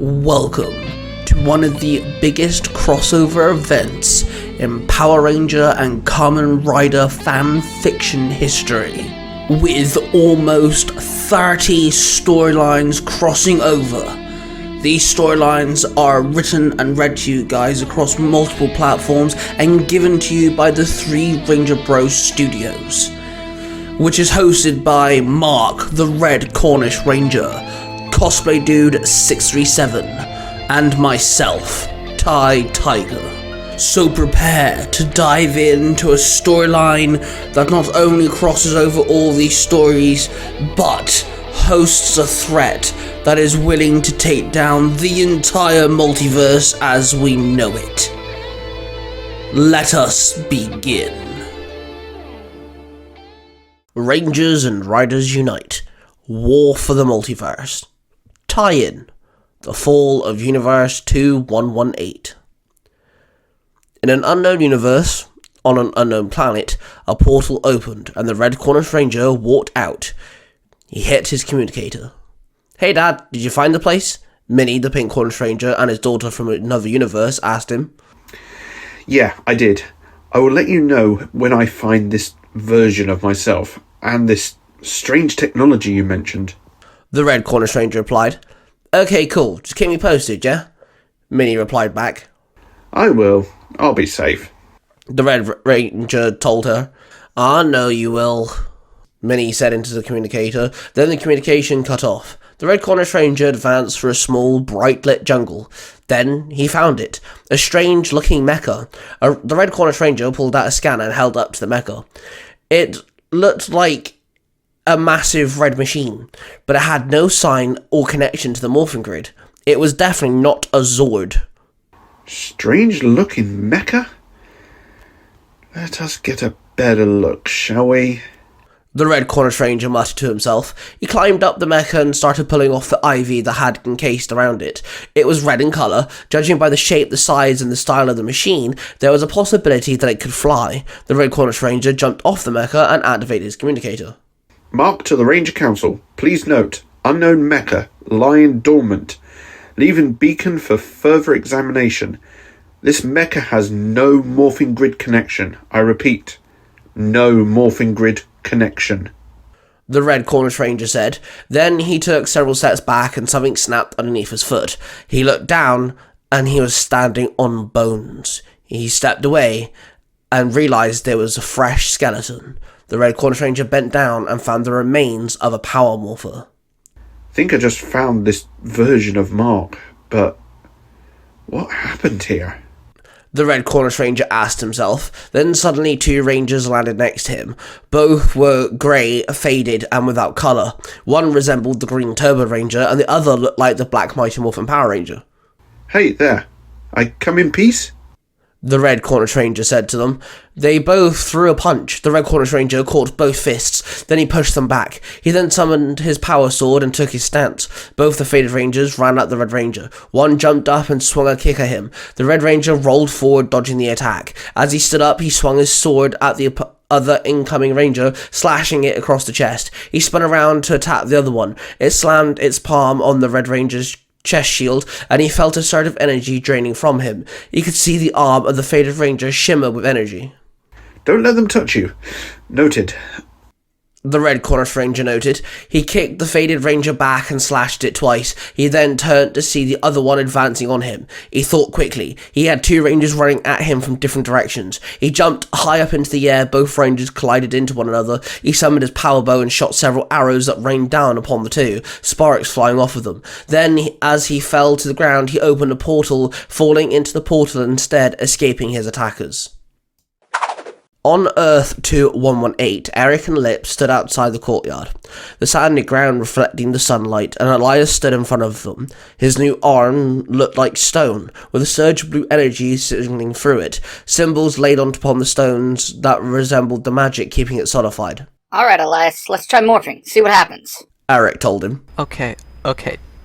Welcome to one of the biggest crossover events in Power Ranger and Kamen Rider fanfiction history, with almost 30 storylines crossing over. These storylines are written and read to you guys across multiple platforms and given to you by the Three Ranger Bros Studios, which is hosted by Mark, the Red Cornish Ranger, Cosplay Dude 637, and myself, Ty Tiger. So prepare to dive into a storyline that not only crosses over all these stories, but hosts a threat that is willing to take down the entire multiverse as we know it. Let us begin. Rangers and Riders unite. War for the Multiverse. Tie-in. The Fall of Universe 2118. In an unknown universe, on an unknown planet, a portal opened and the Red Cornish Ranger walked out. He hit his communicator. "Hey Dad, did you find the place?" Minnie, the Pink Cornish Ranger, and his daughter from another universe asked him. "Yeah, I did. I will let you know when I find this version of myself, and this strange technology you mentioned." The Red Cornish Ranger replied. "Okay, cool. Just keep me posted, yeah?" Minnie replied back. "I will. I'll be safe." The Red Ranger told her. "I know you will," Minnie said into the communicator. Then the communication cut off. The Red Cornish Ranger advanced through a small, bright-lit jungle. Then he found it. A strange-looking mecha. The Red Cornish Ranger pulled out a scanner and held up to the mecha. It looked like a massive red machine, but it had no sign or connection to the morphing grid. It was definitely not a Zord. "Strange-looking mecha? Let us get a better look, shall we?" The Red Cornish Ranger muttered to himself. He climbed up the mecha and started pulling off the ivy that had encased around it. It was red in colour. Judging by the shape, the size, and the style of the machine, there was a possibility that it could fly. The Red Cornish Ranger jumped off the mecha and activated his communicator. "Mark to the Ranger Council. Please note, unknown mecha, lying dormant. Leaving beacon for further examination. This mecha has no morphing grid connection. I repeat, no morphing grid connection," the Red Cornish Ranger said. Then he took several steps back and something snapped underneath his foot. He looked down and he was standing on bones. He stepped away and realised there was a fresh skeleton. The Red Cornish Ranger bent down and found the remains of a power morpher. "Think I just found this version of Mark, but what happened here?" The Red Cornish Ranger asked himself. Then suddenly two rangers landed next to him. Both were grey, faded, and without colour. One resembled the Green Turbo Ranger, and the other looked like the Black Mighty Morphin Power Ranger. "Hey there, I come in peace?" the Red Cornish Ranger said to them. They both threw a punch. The Red Cornish Ranger caught both fists, then he pushed them back. He then summoned his power sword and took his stance. Both the faded Rangers ran at the Red Ranger. One jumped up and swung a kick at him. The Red Ranger rolled forward, dodging the attack. As he stood up, he swung his sword at the other incoming Ranger, slashing it across the chest. He spun around to attack the other one. It slammed its palm on the Red Ranger's chest shield, and he felt a surge of energy draining from him. He could see the arm of the faded Ranger shimmer with energy. "Don't let them touch you." "Noted," the Red Cornish Ranger noted. He kicked the faded Ranger back and slashed it twice. He then turned to see the other one advancing on him. He thought quickly. He had two Rangers running at him from different directions. He jumped high up into the air. Both Rangers collided into one another. He summoned his power bow and shot several arrows that rained down upon the two, sparks flying off of them. Then, as he fell to the ground, he opened a portal, falling into the portal and instead escaping his attackers. On Earth 2118, Eric and Lip stood outside the courtyard, the sandy ground reflecting the sunlight, and Elias stood in front of them. His new arm looked like stone, with a surge of blue energy signaling through it, symbols laid upon the stones that resembled the magic keeping it solidified. "Alright, Elias, let's try morphing, see what happens," Eric told him. Okay,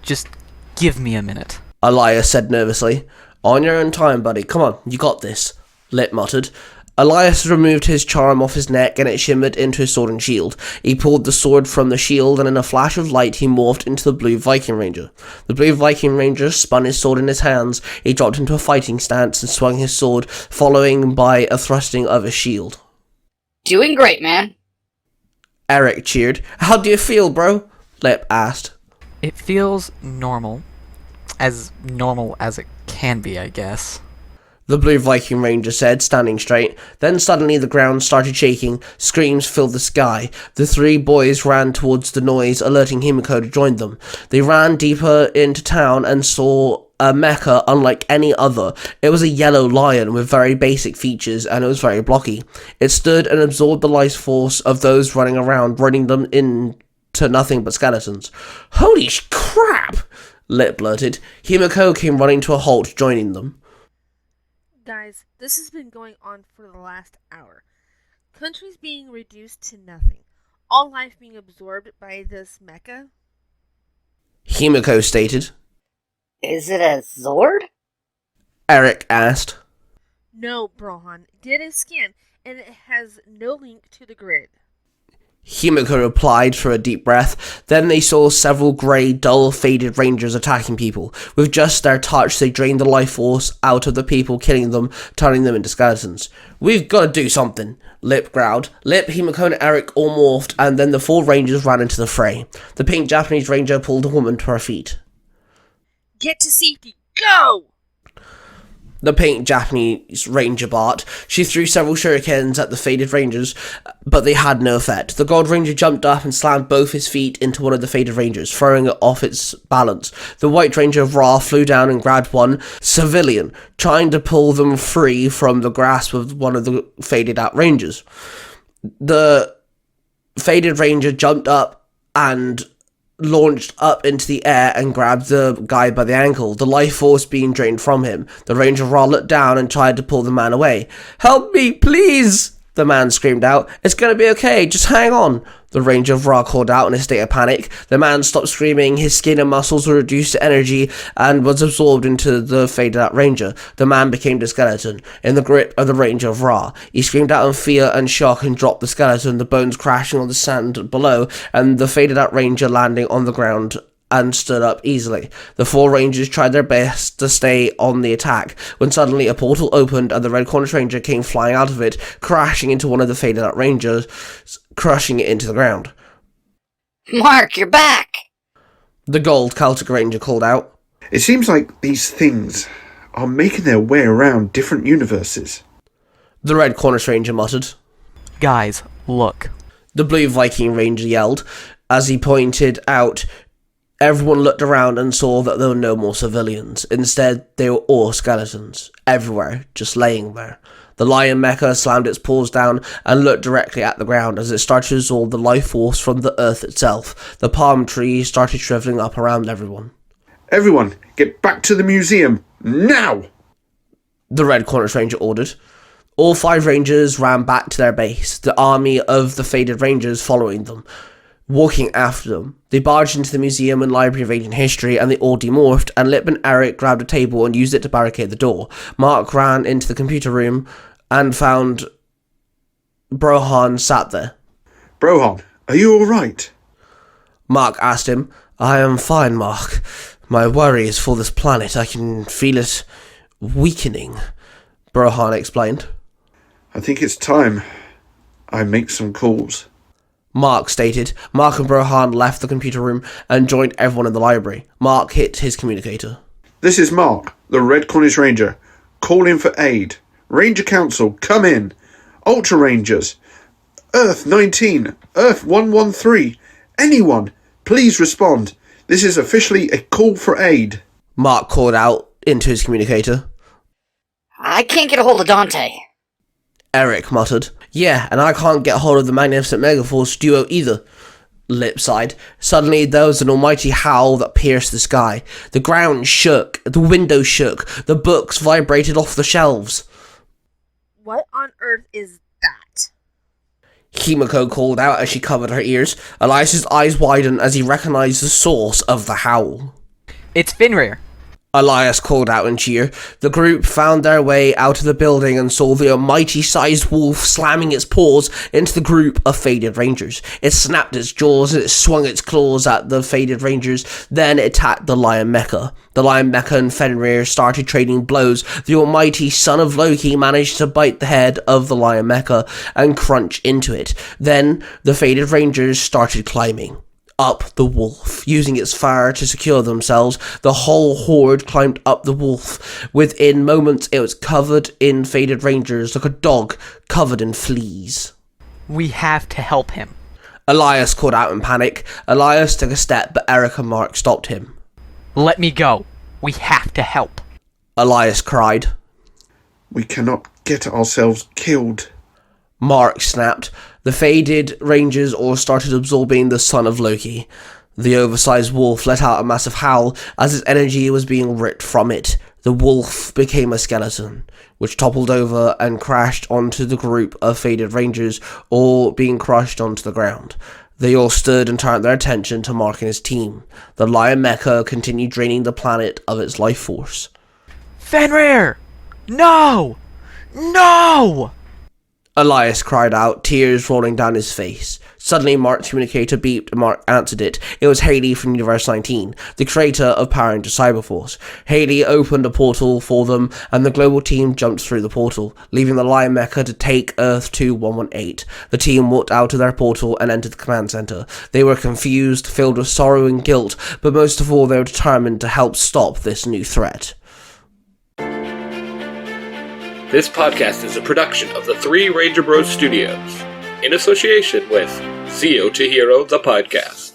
just give me a minute," Elias said nervously. "On your own time, buddy. Come on, you got this," Lip muttered. Elias removed his charm off his neck and it shimmered into his sword and shield. He pulled the sword from the shield and in a flash of light he morphed into the Blue Viking Ranger. The Blue Viking Ranger spun his sword in his hands, he dropped into a fighting stance and swung his sword, following by a thrusting of his shield. Doing great, man. Eric cheered. How do you feel, bro? Lip asked. It feels normal. As normal as it can be, I guess. The Blue Viking Ranger said, standing straight. Then suddenly the ground started shaking, screams filled the sky. The three boys ran towards the noise, alerting Himiko to join them. They ran deeper into town and saw a mecha unlike any other. It was a yellow lion with very basic features and it was very blocky. It stood and absorbed the life force of those running around, running them into nothing but skeletons. Holy crap! Lip blurted. Himiko came running to a halt, joining them. Guys, this has been going on for the last hour. Countries being reduced to nothing. All life being absorbed by this mecha. Himiko stated. Is it a Zord? Eric asked. No, Brohan. Did a scan, and it has no link to the grid. Himiko replied through a deep breath. Then they saw several grey, dull, faded rangers attacking people. With just their touch, they drained the life force out of the people, killing them, turning them into skeletons. We've got to do something, Lip growled. Lip, Himiko, and Eric all morphed, and then the four rangers ran into the fray. The pink Japanese ranger pulled a woman to her feet. Get to safety, go! The pink Japanese ranger barked. She threw several shurikens at the faded rangers, but they had no effect. The gold ranger jumped up and slammed both his feet into one of the faded rangers, throwing it off its balance. The white ranger of Ra flew down and grabbed one civilian, trying to pull them free from the grasp of one of the faded out rangers. The faded ranger jumped up and launched up into the air and grabbed the guy by the ankle, the life force being drained from him. The Ranger of Ra looked down and tried to pull the man away. Help me, please! The man screamed out. It's gonna be okay, just hang on. The Ranger of Ra called out in a state of panic. The man stopped screaming, his skin and muscles were reduced to energy and was absorbed into the faded out Ranger. The man became the skeleton, in the grip of the Ranger of Ra. He screamed out in fear and shock and dropped the skeleton, the bones crashing on the sand below, and the faded out Ranger landing on the ground and stood up easily. The four rangers tried their best to stay on the attack, when suddenly a portal opened and the Red Cornish Ranger came flying out of it, crashing into one of the faded out Rangers, crushing it into the ground. Mark, you're back! The gold Celtic Ranger called out. It seems like these things are making their way around different universes. The Red Cornish Ranger muttered. Guys, look. The Blue Viking Ranger yelled. As he pointed out, everyone looked around and saw that there were no more civilians. Instead, they were all skeletons, everywhere, just laying there. The lion mecha slammed its paws down and looked directly at the ground as it started to absorb the life force from the earth itself. The palm trees started shriveling up around everyone. Everyone, get back to the museum, now! The Red Cornish Ranger ordered. All five rangers ran back to their base, the army of the faded rangers following them, walking after them. They barged into the Museum and Library of Ancient History and they all demorphed, and Lip and Eric grabbed a table and used it to barricade the door. Mark ran into the computer room and found Brohan sat there. Brohan, are you alright? Mark asked him. I am fine, Mark. My worry is for this planet. I can feel it weakening, Brohan explained. I think it's time I make some calls. Mark stated. Mark and Brohan left the computer room and joined everyone in the library. Mark hit his communicator. This is Mark, the Red Cornish Ranger. Call in for aid. Ranger Council, come in. Ultra Rangers. Earth 19. Earth 113. Anyone, please respond. This is officially a call for aid. Mark called out into his communicator. I can't get a hold of Dante. Eric muttered. Yeah, and I can't get hold of the Magnificent Megaforce duo either. Lip sighed. Suddenly there was an almighty howl that pierced the sky. The ground shook, the windows shook, the books vibrated off the shelves. What on earth is that? Himiko called out as she covered her ears. Elias's eyes widened as he recognized the source of the howl. It's Finrir. Elias called out in cheer. The group found their way out of the building and saw the almighty-sized wolf slamming its paws into the group of faded rangers. It snapped its jaws and it swung its claws at the faded rangers, then it attacked the lion mecha. The lion mecha and Fenrir started trading blows. The almighty son of Loki managed to bite the head of the lion mecha and crunch into it. Then the faded rangers started climbing up the wolf, using its fire to secure themselves. The whole horde climbed up the wolf. Within moments, it was covered in faded rangers, like a dog covered in fleas. We have to help him. Elias called out in panic. Elias took a step, but Eric and Mark stopped him. Let me go. We have to help. Elias cried. We cannot get ourselves killed. Mark snapped. The faded rangers all started absorbing the son of Loki. The oversized wolf let out a massive howl as its energy was being ripped from it. The wolf became a skeleton, which toppled over and crashed onto the group of faded rangers, all being crushed onto the ground. They all stood and turned their attention to Mark and his team. The lion mecha continued draining the planet of its life force. Fenrir! No! No! Elias cried out, tears rolling down his face. Suddenly, Mark's communicator beeped and Mark answered it. It was Haley from Universe 19, the creator of Power Ranger Cyberforce. Haley opened a portal for them, and the global team jumped through the portal, leaving the Lion Mecha to take Earth 2118. The team walked out of their portal and entered the command center. They were confused, filled with sorrow and guilt, but most of all, they were determined to help stop this new threat. This podcast is a production of the Three Ranger Bros Studios, in association with Zio to Hero, the podcast.